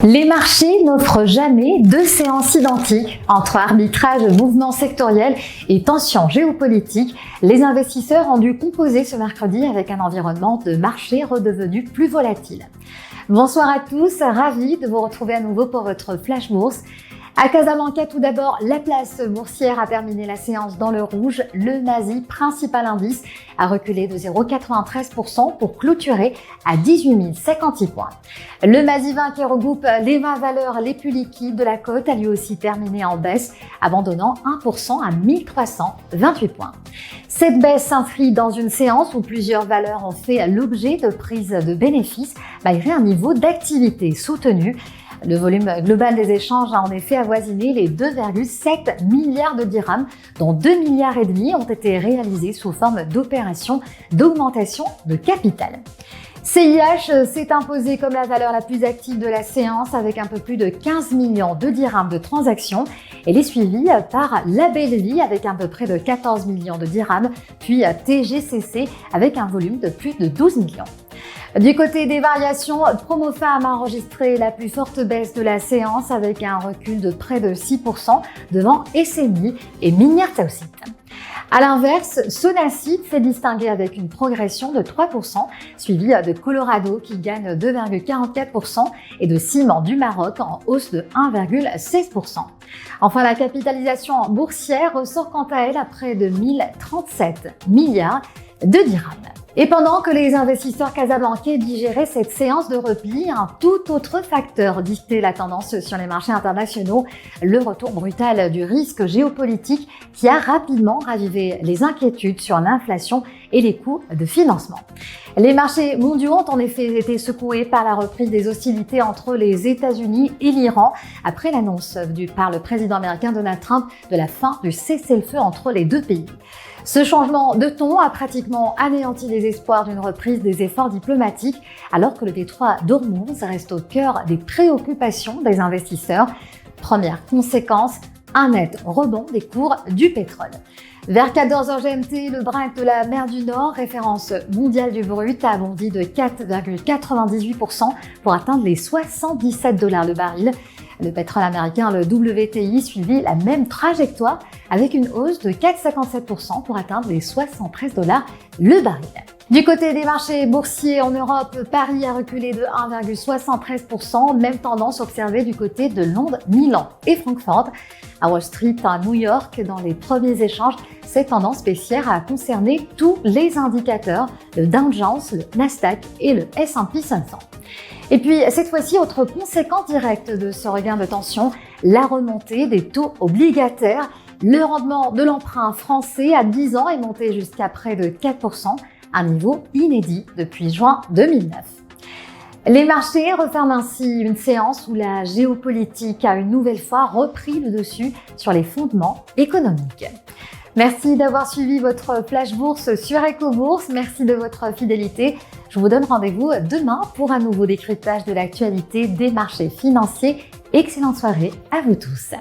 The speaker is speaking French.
Les marchés n'offrent jamais deux séances identiques. Entre arbitrage, mouvements sectoriels et tensions géopolitiques, les investisseurs ont dû composer ce mercredi avec un environnement de marché redevenu plus volatile. Bonsoir à tous, ravi de vous retrouver à nouveau pour votre Flash Bourse. À Casablanca, tout d'abord, la place boursière a terminé la séance dans le rouge. Le MASI, principal indice, a reculé de 0,93% pour clôturer à 18 056 points. Le MASI 20, qui regroupe les 20 valeurs les plus liquides de la cote, a lui aussi terminé en baisse, abandonnant 1% à 1328 points. Cette baisse s'inscrit dans une séance où plusieurs valeurs ont fait l'objet de prises de bénéfices malgré un niveau d'activité soutenu. Le volume global des échanges a en effet avoisiné les 2,7 milliards de dirhams, dont 2,5 milliards ont été réalisés sous forme d'opérations d'augmentation de capital. CIH s'est imposé comme la valeur la plus active de la séance avec un peu plus de 15 millions de dirhams de transactions. Elle est suivie par La Belle Vie avec un peu près de 14 millions de dirhams, puis TGCC avec un volume de plus de 12 millions. Du côté des variations, Promopharm a enregistré la plus forte baisse de la séance avec un recul de près de 6% devant SMI et Minière-Taucite. À l'inverse, Sonacid s'est distingué avec une progression de 3%, suivi de Colorado qui gagne 2,44% et de Ciment du Maroc en hausse de 1,16%. Enfin, la capitalisation boursière ressort quant à elle à près de 1037 milliards de dirhams. Et pendant que les investisseurs casablancais digéraient cette séance de repli, un tout autre facteur dictait la tendance sur les marchés internationaux, le retour brutal du risque géopolitique qui a rapidement ravivé les inquiétudes sur l'inflation et les coûts de financement. Les marchés mondiaux ont en effet été secoués par la reprise des hostilités entre les États-Unis et l'Iran après l'annonce par le président américain Donald Trump de la fin du cessez-le-feu entre les deux pays. Ce changement de ton a pratiquement anéanti les espoirs d'une reprise des efforts diplomatiques, alors que le détroit d'Ormuz reste au cœur des préoccupations des investisseurs. Première conséquence, un net rebond des cours du pétrole. Vers 14h GMT, le Brent de la mer du Nord, référence mondiale du brut, a bondi de 4,98% pour atteindre les $77 le baril. Le pétrole américain, le WTI, suivit la même trajectoire avec une hausse de 4,57% pour atteindre les $73 le baril. Du côté des marchés boursiers en Europe, Paris a reculé de 1,73%, même tendance observée du côté de Londres, Milan et Francfort. À Wall Street, à New York, dans les premiers échanges, cette tendance baissière a concerné tous les indicateurs, le Dow Jones, le Nasdaq et le S&P 500. Et puis, cette fois-ci, autre conséquence directe de ce regain de tension, la remontée des taux obligataires. Le rendement de l'emprunt français à 10 ans est monté jusqu'à près de 4%, un niveau inédit depuis juin 2009. Les marchés referment ainsi une séance où la géopolitique a une nouvelle fois repris le dessus sur les fondements économiques. Merci d'avoir suivi votre Flash Bourse sur EcoBourse. Merci de votre fidélité. Je vous donne rendez-vous demain pour un nouveau décryptage de l'actualité des marchés financiers. Excellente soirée à vous tous.